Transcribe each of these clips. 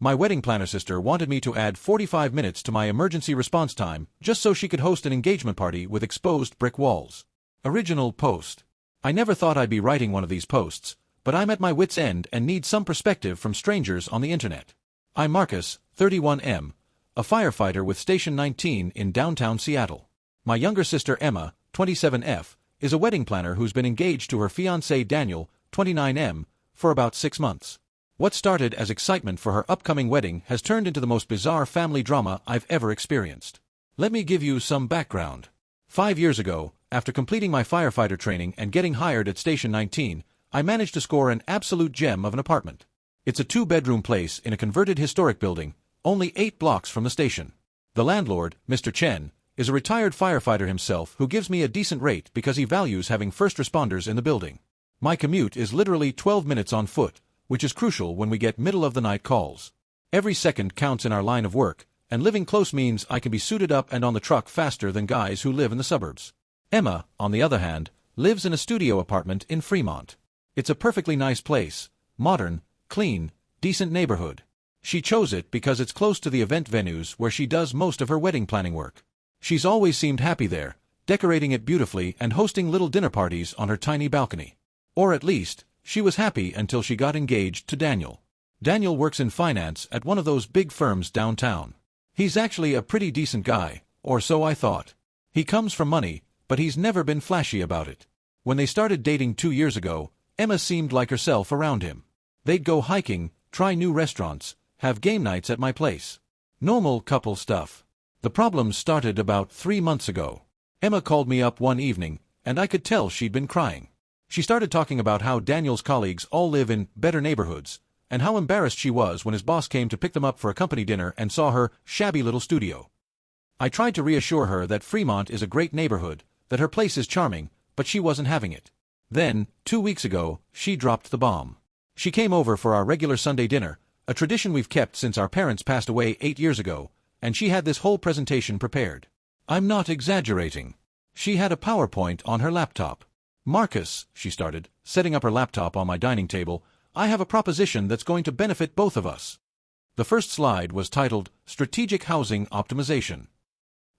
My wedding planner sister wanted me to add 45 minutes to my emergency response time just so she could host an engagement party with exposed brick walls. Original post. I never thought I'd be writing one of these posts, but I'm at my wit's end and need some perspective from strangers on the internet. I'm Marcus, 31M, a firefighter with Station 19 in downtown Seattle. My younger sister Emma, 27F, is a wedding planner who's been engaged to her fiancé Daniel, 29M, for about 6 months. What started as excitement for her upcoming wedding has turned into the most bizarre family drama I've ever experienced. Let me give you some background. 5 years ago, after completing my firefighter training and getting hired at Station 19, I managed to score an absolute gem of an apartment. It's a 2-bedroom place in a converted historic building, only 8 blocks from the station. The landlord, Mr. Chen, is a retired firefighter himself who gives me a decent rate because he values having first responders in the building. My commute is literally 12 minutes on foot, which is crucial when we get middle-of-the-night calls. Every second counts in our line of work, and living close means I can be suited up and on the truck faster than guys who live in the suburbs. Emma, on the other hand, lives in a studio apartment in Fremont. It's a perfectly nice place, modern, clean, decent neighborhood. She chose it because it's close to the event venues where she does most of her wedding planning work. She's always seemed happy there, decorating it beautifully and hosting little dinner parties on her tiny balcony. Or at least, she was happy until she got engaged to Daniel. Daniel works in finance at one of those big firms downtown. He's actually a pretty decent guy, or so I thought. He comes from money, but he's never been flashy about it. When they started dating 2 years ago, Emma seemed like herself around him. They'd go hiking, try new restaurants, have game nights at my place. Normal couple stuff. The problems started about 3 months ago. Emma called me up one evening, and I could tell she'd been crying. She started talking about how Daniel's colleagues all live in better neighborhoods, and how embarrassed she was when his boss came to pick them up for a company dinner and saw her shabby little studio. I tried to reassure her that Fremont is a great neighborhood, that her place is charming, but she wasn't having it. Then, 2 weeks ago, she dropped the bomb. She came over for our regular Sunday dinner, a tradition we've kept since our parents passed away 8 years ago, and she had this whole presentation prepared. I'm not exaggerating. She had a PowerPoint on her laptop. Marcus, she started, setting up her laptop on my dining table, I have a proposition that's going to benefit both of us. The first slide was titled, Strategic Housing Optimization.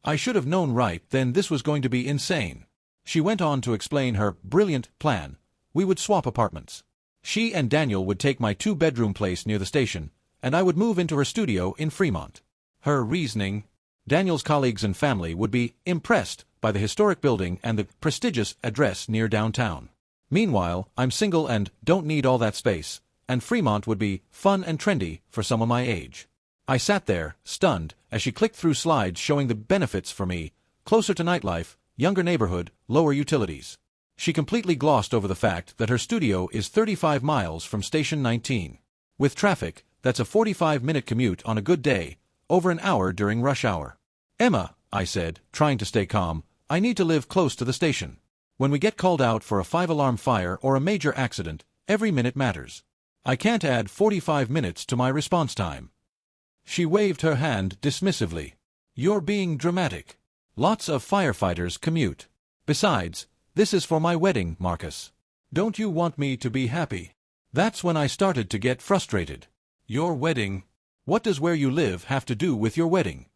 I should have known right then this was going to be insane. She went on to explain her brilliant plan. We would swap apartments. She and Daniel would take my 2-bedroom place near the station, and I would move into her studio in Fremont. Her reasoning? Daniel's colleagues and family would be impressed by the historic building and the prestigious address near downtown. Meanwhile, I'm single and don't need all that space, and Fremont would be fun and trendy for someone my age. I sat there, stunned, as she clicked through slides showing the benefits for me: closer to nightlife, younger neighborhood, lower utilities. She completely glossed over the fact that her studio is 35 miles from Station 19. With traffic, that's a 45-minute commute on a good day, over an hour during rush hour. Emma, I said, trying to stay calm, I need to live close to the station. When we get called out for a 5-alarm fire or a major accident, every minute matters. I can't add 45 minutes to my response time. She waved her hand dismissively. You're being dramatic. Lots of firefighters commute. Besides, this is for my wedding, Marcus. Don't you want me to be happy? That's when I started to get frustrated. Your wedding? What does where you live have to do with your wedding?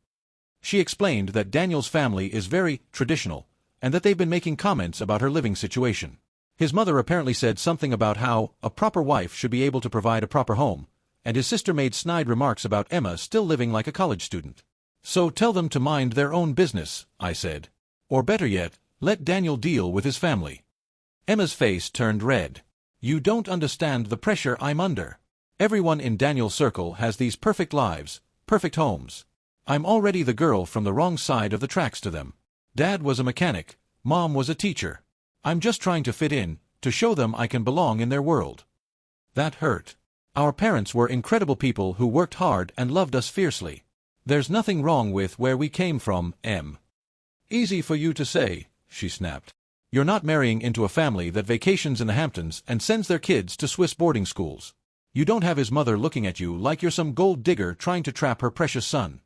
She explained that Daniel's family is very traditional, and that they've been making comments about her living situation. His mother apparently said something about how a proper wife should be able to provide a proper home, and his sister made snide remarks about Emma still living like a college student. So tell them to mind their own business, I said. Or better yet, let Daniel deal with his family. Emma's face turned red. You don't understand the pressure I'm under. Everyone in Daniel's circle has these perfect lives, perfect homes. I'm already the girl from the wrong side of the tracks to them. Dad was a mechanic, Mom was a teacher. I'm just trying to fit in, to show them I can belong in their world. That hurt. Our parents were incredible people who worked hard and loved us fiercely. There's nothing wrong with where we came from, Em. Easy for you to say, she snapped. You're not marrying into a family that vacations in the Hamptons and sends their kids to Swiss boarding schools. You don't have his mother looking at you like you're some gold digger trying to trap her precious son.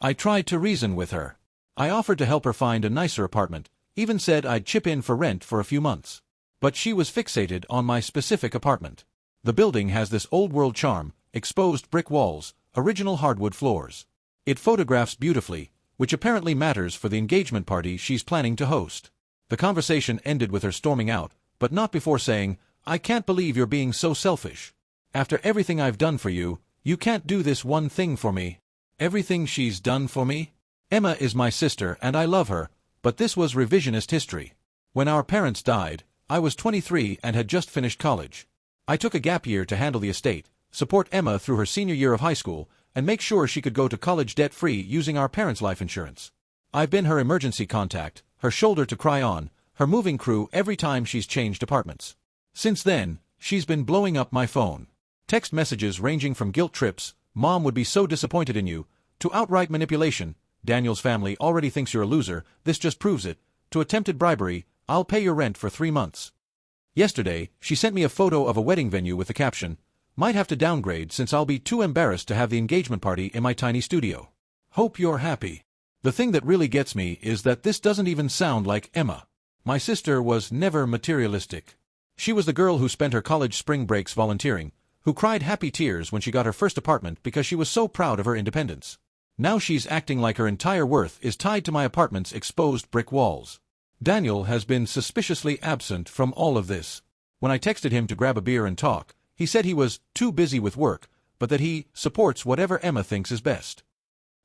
I tried to reason with her. I offered to help her find a nicer apartment, even said I'd chip in for rent for a few months. But she was fixated on my specific apartment. The building has this old-world charm, exposed brick walls, original hardwood floors. It photographs beautifully, which apparently matters for the engagement party she's planning to host. The conversation ended with her storming out, but not before saying, "I can't believe you're being so selfish. After everything I've done for you, you can't do this one thing for me." Everything she's done for me? Emma is my sister and I love her, but this was revisionist history. When our parents died, I was 23 and had just finished college. I took a gap year to handle the estate, support Emma through her senior year of high school, and make sure she could go to college debt-free using our parents' life insurance. I've been her emergency contact, her shoulder to cry on, her moving crew every time she's changed apartments. Since then, she's been blowing up my phone. Text messages ranging from guilt trips, "Mom would be so disappointed in you," to outright manipulation, "Daniel's family already thinks you're a loser, this just proves it," to attempted bribery, "I'll pay your rent for 3 months. Yesterday, she sent me a photo of a wedding venue with the caption, "Might have to downgrade since I'll be too embarrassed to have the engagement party in my tiny studio. Hope you're happy." The thing that really gets me is that this doesn't even sound like Emma. My sister was never materialistic. She was the girl who spent her college spring breaks volunteering, who cried happy tears when she got her first apartment because she was so proud of her independence. Now she's acting like her entire worth is tied to my apartment's exposed brick walls. Daniel has been suspiciously absent from all of this. When I texted him to grab a beer and talk, he said he was too busy with work, but that he supports whatever Emma thinks is best.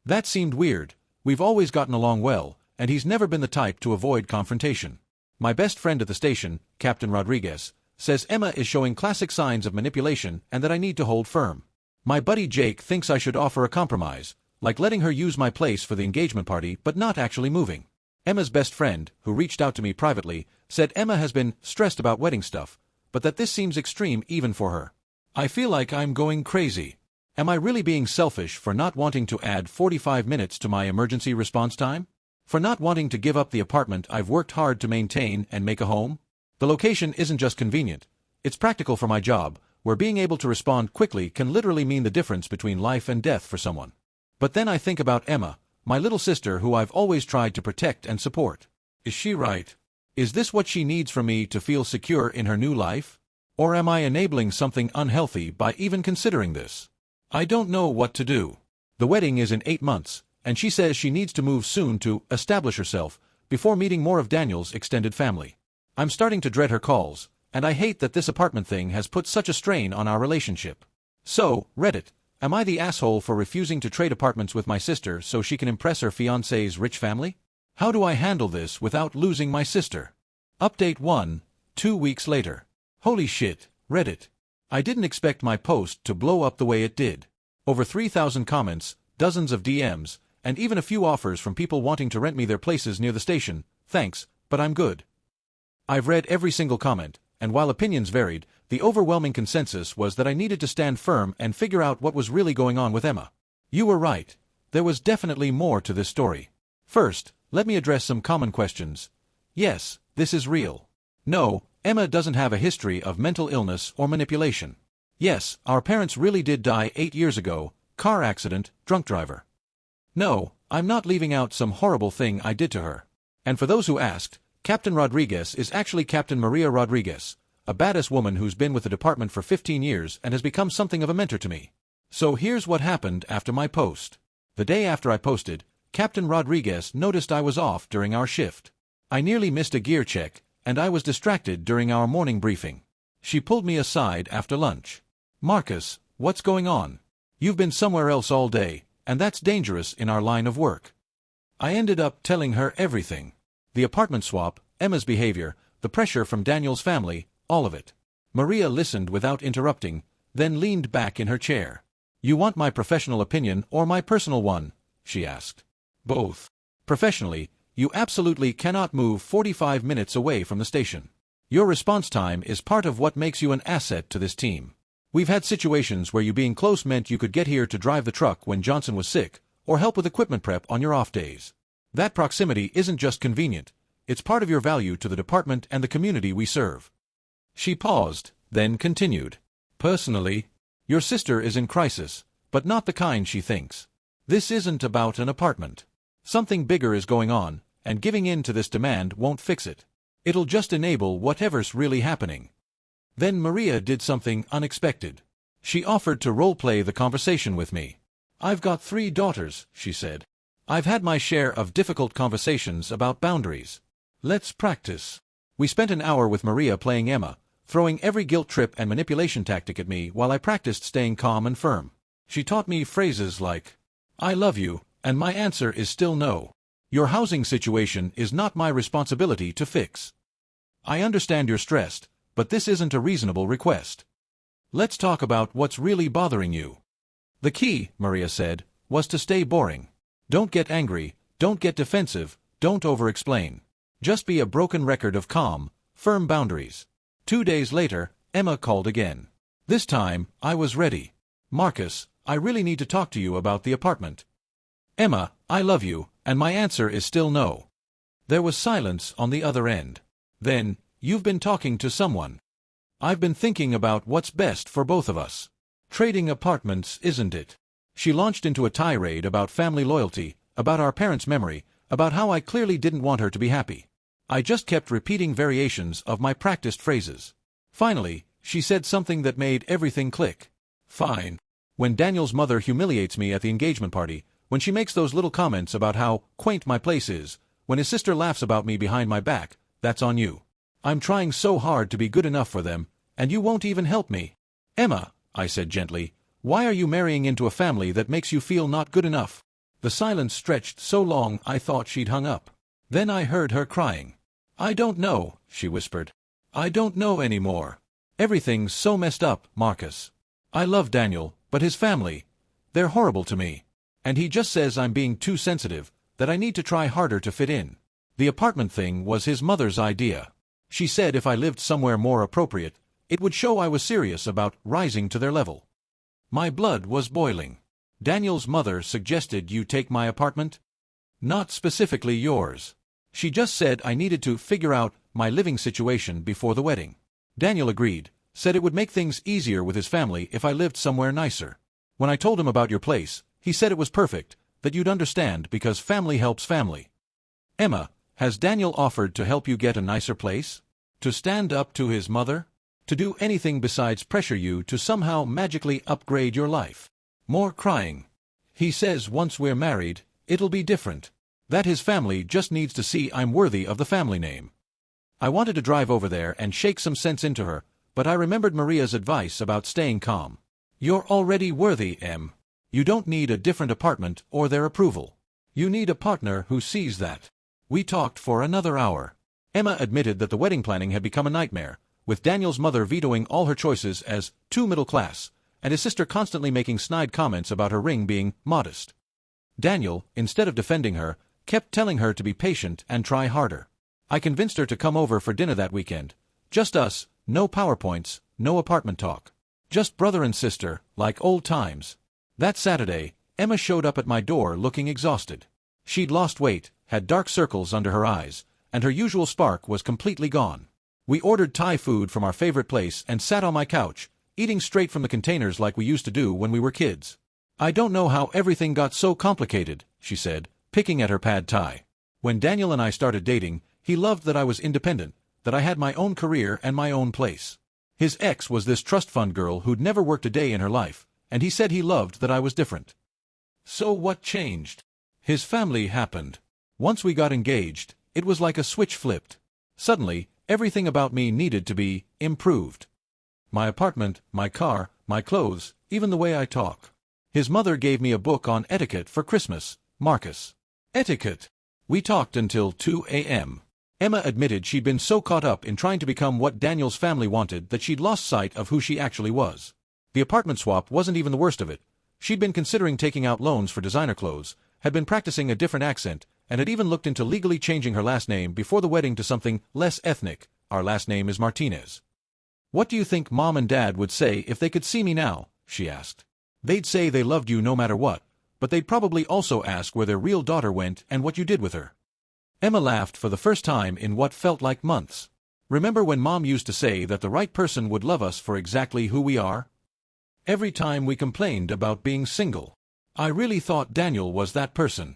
That seemed weird. We've always gotten along well, and he's never been the type to avoid confrontation. My best friend at the station, Captain Rodriguez, says Emma is showing classic signs of manipulation and that I need to hold firm. My buddy Jake thinks I should offer a compromise, like letting her use my place for the engagement party but not actually moving. Emma's best friend, who reached out to me privately, said Emma has been stressed about wedding stuff, but that this seems extreme even for her. I feel like I'm going crazy. Am I really being selfish for not wanting to add 45 minutes to my emergency response time? For not wanting to give up the apartment I've worked hard to maintain and make a home? The location isn't just convenient, it's practical for my job, where being able to respond quickly can literally mean the difference between life and death for someone. But then I think about Emma, my little sister who I've always tried to protect and support. Is she right? Is this what she needs from me to feel secure in her new life? Or am I enabling something unhealthy by even considering this? I don't know what to do. The wedding is in 8 months, and she says she needs to move soon to establish herself before meeting more of Daniel's extended family. I'm starting to dread her calls, and I hate that this apartment thing has put such a strain on our relationship. So, Reddit, am I the asshole for refusing to trade apartments with my sister so she can impress her fiancé's rich family? How do I handle this without losing my sister? Update 1, 2 weeks later. Holy shit, Reddit. I didn't expect my post to blow up the way it did. Over 3,000 comments, dozens of DMs, and even a few offers from people wanting to rent me their places near the station. Thanks, but I'm good. I've read every single comment, and while opinions varied, the overwhelming consensus was that I needed to stand firm and figure out what was really going on with Emma. You were right. There was definitely more to this story. First, let me address some common questions. Yes, this is real. No, Emma doesn't have a history of mental illness or manipulation. Yes, our parents really did die 8 years ago, car accident, drunk driver. No, I'm not leaving out some horrible thing I did to her. And for those who asked, Captain Rodriguez is actually Captain Maria Rodriguez, a badass woman who's been with the department for 15 years and has become something of a mentor to me. So here's what happened after my post. The day after I posted, Captain Rodriguez noticed I was off during our shift. I nearly missed a gear check, and I was distracted during our morning briefing. She pulled me aside after lunch. "Marcus, what's going on? You've been somewhere else all day, and that's dangerous in our line of work." I ended up telling her everything. The apartment swap, Emma's behavior, the pressure from Daniel's family, all of it. Maria listened without interrupting, then leaned back in her chair. "You want my professional opinion or my personal one?" she asked. "Both. Professionally, you absolutely cannot move 45 minutes away from the station. Your response time is part of what makes you an asset to this team. We've had situations where you being close meant you could get here to drive the truck when Johnson was sick, or help with equipment prep on your off days. That proximity isn't just convenient, it's part of your value to the department and the community we serve." She paused, then continued. "Personally, your sister is in crisis, but not the kind she thinks. This isn't about an apartment. Something bigger is going on, and giving in to this demand won't fix it. It'll just enable whatever's really happening." Then Maria did something unexpected. She offered to role-play the conversation with me. I've got 3 daughters, she said. I've had my share of difficult conversations about boundaries. Let's practice. We spent an hour with Maria playing Emma, throwing every guilt trip and manipulation tactic at me while I practiced staying calm and firm. She taught me phrases like, "I love you, and my answer is still no. Your housing situation is not my responsibility to fix. I understand you're stressed, but this isn't a reasonable request. Let's talk about what's really bothering you." The key, Maria said, was to stay boring. Don't get angry, don't get defensive, don't over-explain. Just be a broken record of calm, firm boundaries. 2 days later, Emma called again. This time, I was ready. "Marcus, I really need to talk to you about the apartment." "Emma, I love you, and my answer is still no." There was silence on the other end. Then, "You've been talking to someone." "I've been thinking about what's best for both of us. Trading apartments, isn't it?" She launched into a tirade about family loyalty, about our parents' memory, about how I clearly didn't want her to be happy. I just kept repeating variations of my practiced phrases. Finally, she said something that made everything click. "Fine. When Daniel's mother humiliates me at the engagement party, when she makes those little comments about how quaint my place is, when his sister laughs about me behind my back, that's on you. I'm trying so hard to be good enough for them, and you won't even help me." "Emma," I said gently, "why are you marrying into a family that makes you feel not good enough?" The silence stretched so long I thought she'd hung up. Then I heard her crying. "I don't know," she whispered. "I don't know anymore. Everything's so messed up, Marcus. I love Daniel, but his family, they're horrible to me. And he just says I'm being too sensitive, that I need to try harder to fit in. The apartment thing was his mother's idea. She said if I lived somewhere more appropriate, it would show I was serious about rising to their level." My blood was boiling. "Daniel's mother suggested you take my apartment?" "Not specifically yours. She just said I needed to figure out my living situation before the wedding. Daniel agreed, said it would make things easier with his family if I lived somewhere nicer. When I told him about your place, he said it was perfect, that you'd understand because family helps family." "Emma, has Daniel offered to help you get a nicer place? To stand up to his mother? To do anything besides pressure you to somehow magically upgrade your life?" More crying. "He says once we're married, it'll be different. That his family just needs to see I'm worthy of the family name." I wanted to drive over there and shake some sense into her, but I remembered Maria's advice about staying calm. "You're already worthy, Em. You don't need a different apartment or their approval. You need a partner who sees that." We talked for another hour. Emma admitted that the wedding planning had become a nightmare, with Daniel's mother vetoing all her choices as too middle class, and his sister constantly making snide comments about her ring being modest. Daniel, instead of defending her, kept telling her to be patient and try harder. I convinced her to come over for dinner that weekend. Just us, no PowerPoints, no apartment talk. Just brother and sister, like old times. That Saturday, Emma showed up at my door looking exhausted. She'd lost weight, had dark circles under her eyes, and her usual spark was completely gone. We ordered Thai food from our favorite place and sat on my couch, eating straight from the containers like we used to do when we were kids. "I don't know how everything got so complicated," she said, picking at her pad thai. "When Daniel and I started dating, he loved that I was independent, that I had my own career and my own place. His ex was this trust fund girl who'd never worked a day in her life, and he said he loved that I was different. So what changed? His family happened. Once we got engaged, it was like a switch flipped. Suddenly, everything about me needed to be improved. My apartment, my car, my clothes, even the way I talk. His mother gave me a book on etiquette for Christmas, Marcus. Etiquette. We talked until 2 a.m. Emma admitted she'd been so caught up in trying to become what Daniel's family wanted that she'd lost sight of who she actually was. The apartment swap wasn't even the worst of it. She'd been considering taking out loans for designer clothes, had been practicing a different accent, and had even looked into legally changing her last name before the wedding to something less ethnic. Our last name is Martinez. "What do you think Mom and Dad would say if they could see me now?" she asked. "They'd say they loved you no matter what, but they'd probably also ask where their real daughter went and what you did with her." Emma laughed for the first time in what felt like months. "Remember when Mom used to say that the right person would love us for exactly who we are? Every time we complained about being single. I really thought Daniel was that person."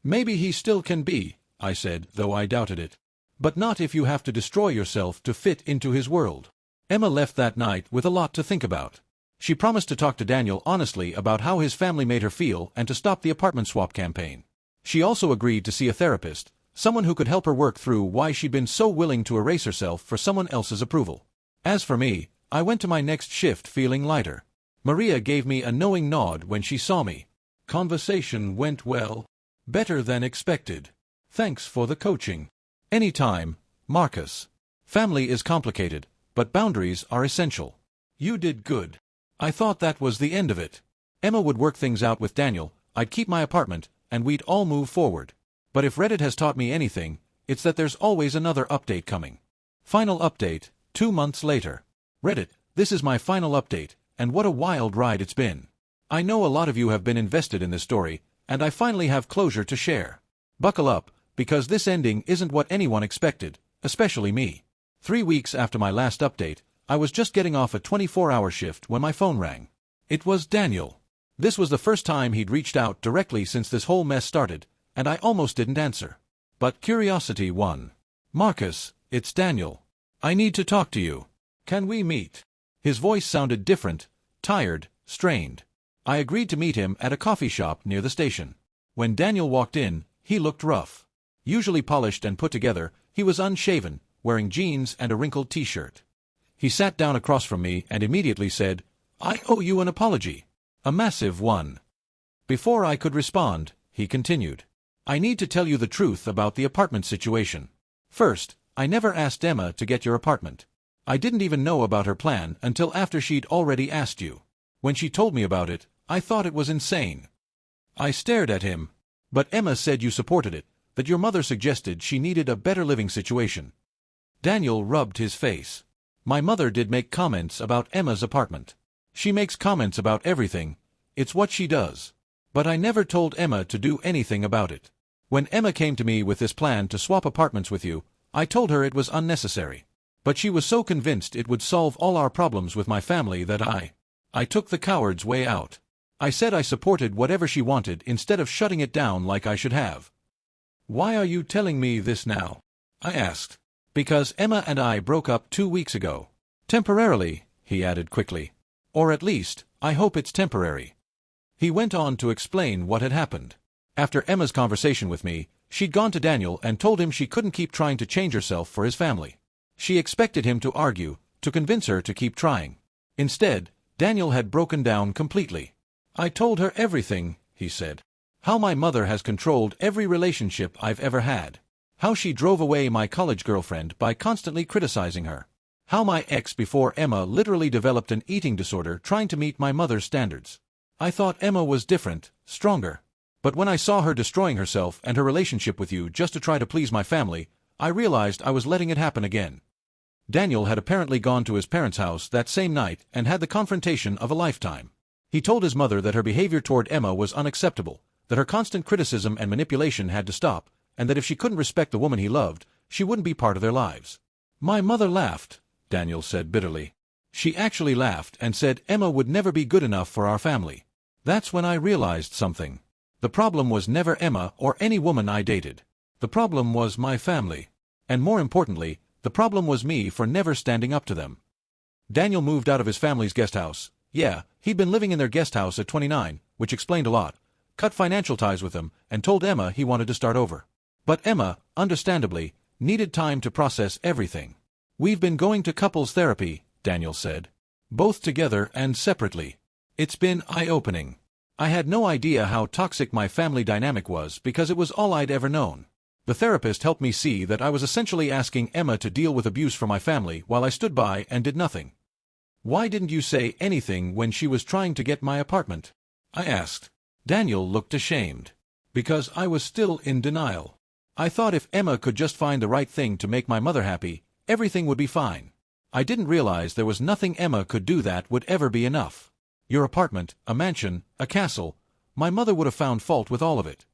"Maybe he still can be," I said, though I doubted it. "But not if you have to destroy yourself to fit into his world." Emma left that night with a lot to think about. She promised to talk to Daniel honestly about how his family made her feel and to stop the apartment swap campaign. She also agreed to see a therapist, someone who could help her work through why she'd been so willing to erase herself for someone else's approval. As for me, I went to my next shift feeling lighter. Maria gave me a knowing nod when she saw me. Conversation went well. Better than expected. Thanks for the coaching. Anytime, Marcus. Family is complicated, but boundaries are essential. You did good. I thought that was the end of it. Emma would work things out with Daniel, I'd keep my apartment, and we'd all move forward. But if Reddit has taught me anything, it's that there's always another update coming. Final update, 2 months later. Reddit, this is my final update, and what a wild ride it's been. I know a lot of you have been invested in this story, and I finally have closure to share. Buckle up, because this ending isn't what anyone expected, especially me. 3 weeks after my last update, I was just getting off a 24-hour shift when my phone rang. It was Daniel. This was the first time he'd reached out directly since this whole mess started, and I almost didn't answer. But curiosity won. Marcus, it's Daniel. I need to talk to you. Can we meet? His voice sounded different, tired, strained. I agreed to meet him at a coffee shop near the station. When Daniel walked in, he looked rough. Usually polished and put together, he was unshaven, wearing jeans and a wrinkled t-shirt. He sat down across from me and immediately said, "I owe you an apology. A massive one." Before I could respond, he continued, "I need to tell you the truth about the apartment situation. First, I never asked Emma to get your apartment. I didn't even know about her plan until after she'd already asked you. When she told me about it, I thought it was insane." I stared at him. "But Emma said you supported it, that your mother suggested she needed a better living situation." Daniel rubbed his face. "My mother did make comments about Emma's apartment. She makes comments about everything. It's what she does. But I never told Emma to do anything about it. When Emma came to me with this plan to swap apartments with you, I told her it was unnecessary. But she was so convinced it would solve all our problems with my family that I took the coward's way out. I said I supported whatever she wanted instead of shutting it down like I should have." "Why are you telling me this now?" I asked. "Because Emma and I broke up 2 weeks ago. Temporarily," he added quickly. "Or at least, I hope it's temporary." He went on to explain what had happened. After Emma's conversation with me, she'd gone to Daniel and told him she couldn't keep trying to change herself for his family. She expected him to argue, to convince her to keep trying. Instead, Daniel had broken down completely. "I told her everything," he said. "How my mother has controlled every relationship I've ever had. How she drove away my college girlfriend by constantly criticizing her. How my ex before Emma literally developed an eating disorder trying to meet my mother's standards. I thought Emma was different, stronger. But when I saw her destroying herself and her relationship with you just to try to please my family, I realized I was letting it happen again." Daniel had apparently gone to his parents' house that same night and had the confrontation of a lifetime. He told his mother that her behavior toward Emma was unacceptable, that her constant criticism and manipulation had to stop, and that if she couldn't respect the woman he loved, she wouldn't be part of their lives. "My mother laughed," Daniel said bitterly. "She actually laughed and said Emma would never be good enough for our family. That's when I realized something. The problem was never Emma or any woman I dated. The problem was my family. And more importantly, the problem was me for never standing up to them." Daniel moved out of his family's guest house. Yeah, he'd been living in their guest house at 29, which explained a lot. Cut financial ties with them, and told Emma he wanted to start over. But Emma, understandably, needed time to process everything. "We've been going to couples therapy," Daniel said. "Both together and separately. It's been eye-opening. I had no idea how toxic my family dynamic was because it was all I'd ever known. The therapist helped me see that I was essentially asking Emma to deal with abuse from my family while I stood by and did nothing." "Why didn't you say anything when she was trying to get my apartment?" I asked. Daniel looked ashamed. "Because I was still in denial. I thought if Emma could just find the right thing to make my mother happy, everything would be fine. I didn't realize there was nothing Emma could do that would ever be enough. Your apartment, a mansion, a castle, my mother would have found fault with all of it."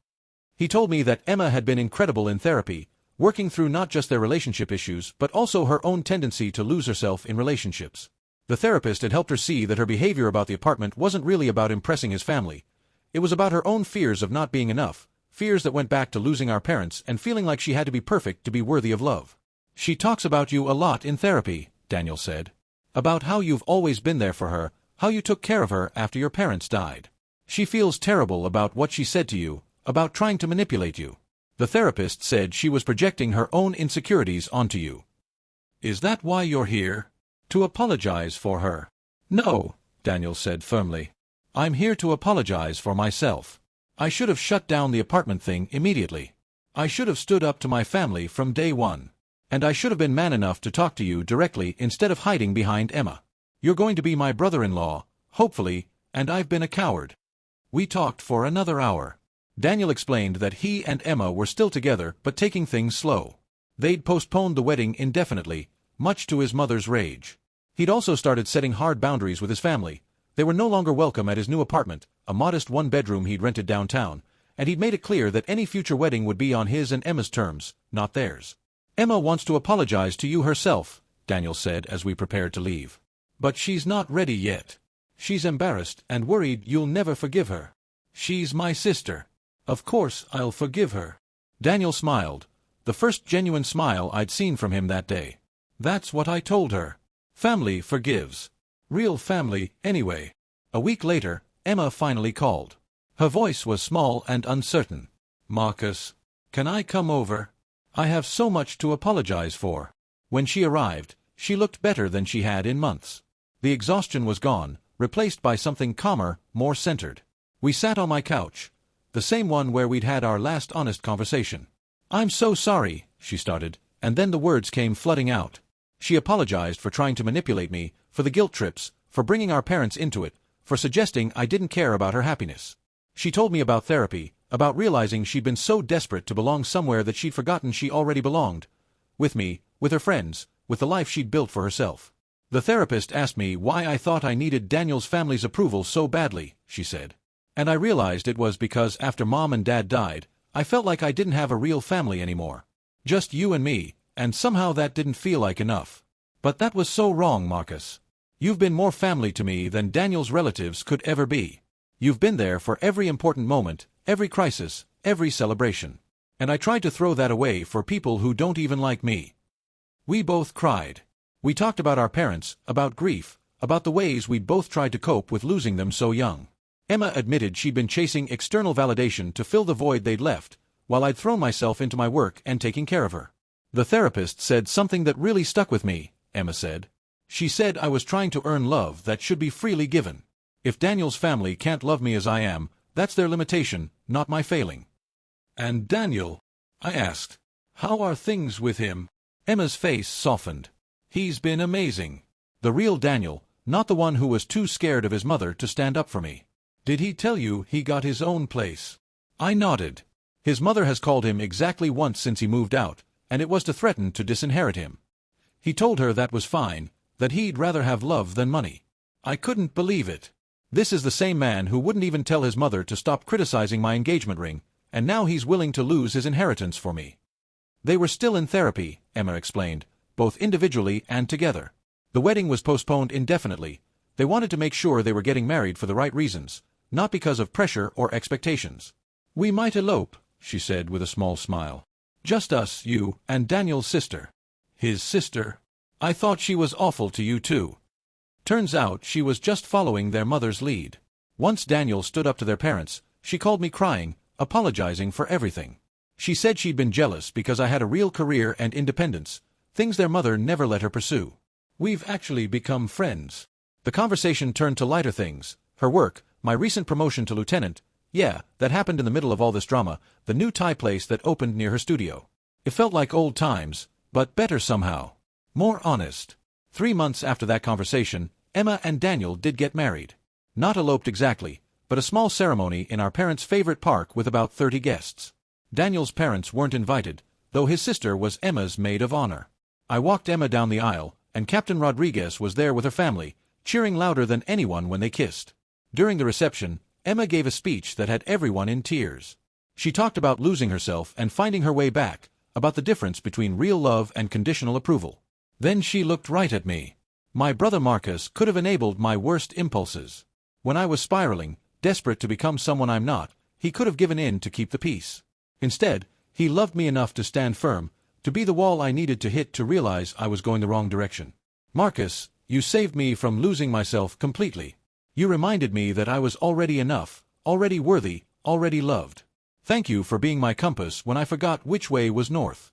He told me that Emma had been incredible in therapy, working through not just their relationship issues but also her own tendency to lose herself in relationships. The therapist had helped her see that her behavior about the apartment wasn't really about impressing his family. It was about her own fears of not being enough, fears that went back to losing our parents and feeling like she had to be perfect to be worthy of love. "She talks about you a lot in therapy," Daniel said. "About how you've always been there for her, How you took care of her after your parents died. She feels terrible about what she said to you, about trying to manipulate you. The therapist said she was projecting her own insecurities onto you. Is that why you're here? To apologize for her? No, Daniel said firmly. I'm here to apologize for myself. I should have shut down the apartment thing immediately. I should have stood up to my family from day one. And I should have been man enough to talk to you directly instead of hiding behind Emma. You're going to be my brother-in-law, hopefully, and I've been a coward. We talked for another hour. Daniel explained that he and Emma were still together but taking things slow. They'd postponed the wedding indefinitely, much to his mother's rage. He'd also started setting hard boundaries with his family. They were no longer welcome at his new apartment, a modest one-bedroom he'd rented downtown, and he'd made it clear that any future wedding would be on his and Emma's terms, not theirs. Emma wants to apologize to you herself, Daniel said as we prepared to leave. But she's not ready yet. She's embarrassed and worried you'll never forgive her. She's my sister. Of course I'll forgive her. Daniel smiled, the first genuine smile I'd seen from him that day. That's what I told her. Family forgives. Real family, anyway. A week later, Emma finally called. Her voice was small and uncertain. Marcus, can I come over? I have so much to apologize for. When she arrived, she looked better than she had in months. The exhaustion was gone, replaced by something calmer, more centered. We sat on my couch, the same one where we'd had our last honest conversation. I'm so sorry, she started, and then the words came flooding out. She apologized for trying to manipulate me, for the guilt trips, for bringing our parents into it, for suggesting I didn't care about her happiness. She told me about therapy, about realizing she'd been so desperate to belong somewhere that she'd forgotten she already belonged. With me, with her friends, with the life she'd built for herself. The therapist asked me why I thought I needed Daniel's family's approval so badly, she said. And I realized it was because after Mom and Dad died, I felt like I didn't have a real family anymore. Just you and me, and somehow that didn't feel like enough. But that was so wrong, Marcus. You've been more family to me than Daniel's relatives could ever be. You've been there for every important moment, every crisis, every celebration. And I tried to throw that away for people who don't even like me. We both cried. We talked about our parents, about grief, about the ways we'd both tried to cope with losing them so young. Emma admitted she'd been chasing external validation to fill the void they'd left, while I'd thrown myself into my work and taking care of her. The therapist said something that really stuck with me, Emma said. She said I was trying to earn love that should be freely given. If Daniel's family can't love me as I am, that's their limitation, not my failing. And Daniel? I asked. How are things with him? Emma's face softened. He's been amazing. The real Daniel, not the one who was too scared of his mother to stand up for me. Did he tell you he got his own place? I nodded. His mother has called him exactly once since he moved out, and it was to threaten to disinherit him. He told her that was fine, that he'd rather have love than money. I couldn't believe it. This is the same man who wouldn't even tell his mother to stop criticizing my engagement ring, and now he's willing to lose his inheritance for me. They were still in therapy, Emma explained, both individually and together. The wedding was postponed indefinitely. They wanted to make sure they were getting married for the right reasons, not because of pressure or expectations. We might elope, she said with a small smile. Just us, you, and Daniel's sister. His sister? I thought she was awful to you too. Turns out she was just following their mother's lead. Once Daniel stood up to their parents, she called me crying, apologizing for everything. She said she'd been jealous because I had a real career and independence, things their mother never let her pursue. We've actually become friends. The conversation turned to lighter things, her work, my recent promotion to lieutenant. Yeah, that happened in the middle of all this drama, the new Thai place that opened near her studio. It felt like old times, but better somehow. More honest. 3 months after that conversation, Emma and Daniel did get married. Not eloped exactly, but a small ceremony in our parents' favorite park with about 30 guests. Daniel's parents weren't invited, though his sister was Emma's maid of honor. I walked Emma down the aisle, and Captain Rodriguez was there with her family, cheering louder than anyone when they kissed. During the reception, Emma gave a speech that had everyone in tears. She talked about losing herself and finding her way back, about the difference between real love and conditional approval. Then she looked right at me. My brother Marcus could have enabled my worst impulses. When I was spiraling, desperate to become someone I'm not, he could have given in to keep the peace. Instead, he loved me enough to stand firm, to be the wall I needed to hit to realize I was going the wrong direction. Marcus, you saved me from losing myself completely. You reminded me that I was already enough, already worthy, already loved. Thank you for being my compass when I forgot which way was north.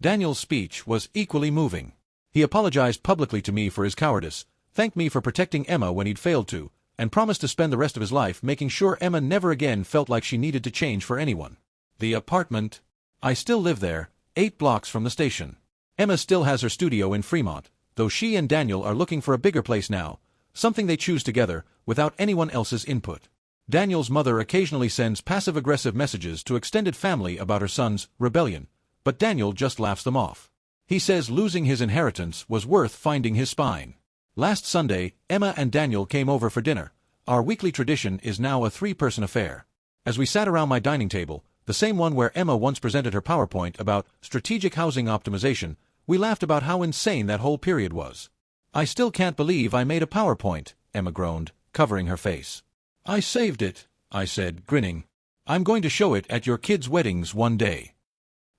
Daniel's speech was equally moving. He apologized publicly to me for his cowardice, thanked me for protecting Emma when he'd failed to, and promised to spend the rest of his life making sure Emma never again felt like she needed to change for anyone. The apartment. I still live there, 8 blocks from the station. Emma still has her studio in Fremont, though she and Daniel are looking for a bigger place now, something they choose together, without anyone else's input. Daniel's mother occasionally sends passive-aggressive messages to extended family about her son's rebellion, but Daniel just laughs them off. He says losing his inheritance was worth finding his spine. Last Sunday, Emma and Daniel came over for dinner. Our weekly tradition is now a 3-person affair. As we sat around my dining table, the same one where Emma once presented her PowerPoint about strategic housing optimization, we laughed about how insane that whole period was. I still can't believe I made a PowerPoint, Emma groaned, covering her face. I saved it, I said, grinning. I'm going to show it at your kids' weddings one day.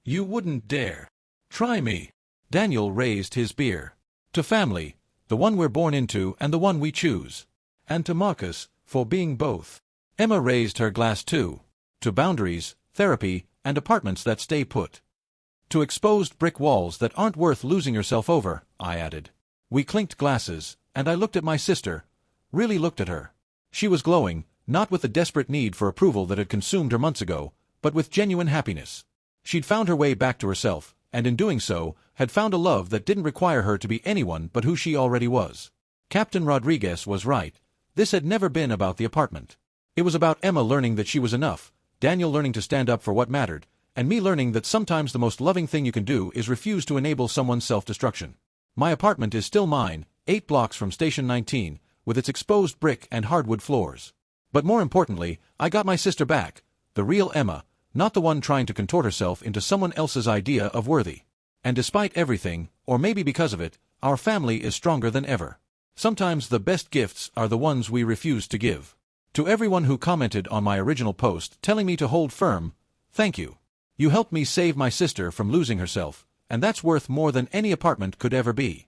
You wouldn't dare. Try me. Daniel raised his beer. To family, the one we're born into and the one we choose. And to Marcus, for being both. Emma raised her glass too. To boundaries, therapy, and apartments that stay put. To exposed brick walls that aren't worth losing yourself over, I added. We clinked glasses, and I looked at my sister. Really looked at her. She was glowing, not with the desperate need for approval that had consumed her months ago, but with genuine happiness. She'd found her way back to herself, and in doing so, had found a love that didn't require her to be anyone but who she already was. Captain Rodriguez was right. This had never been about the apartment. It was about Emma learning that she was enough, Daniel learning to stand up for what mattered, and me learning that sometimes the most loving thing you can do is refuse to enable someone's self-destruction. My apartment is still mine, 8 blocks from Station 19, with its exposed brick and hardwood floors. But more importantly, I got my sister back, the real Emma, not the one trying to contort herself into someone else's idea of worthy. And despite everything, or maybe because of it, our family is stronger than ever. Sometimes the best gifts are the ones we refuse to give. To everyone who commented on my original post telling me to hold firm, thank you. You helped me save my sister from losing herself, and that's worth more than any apartment could ever be.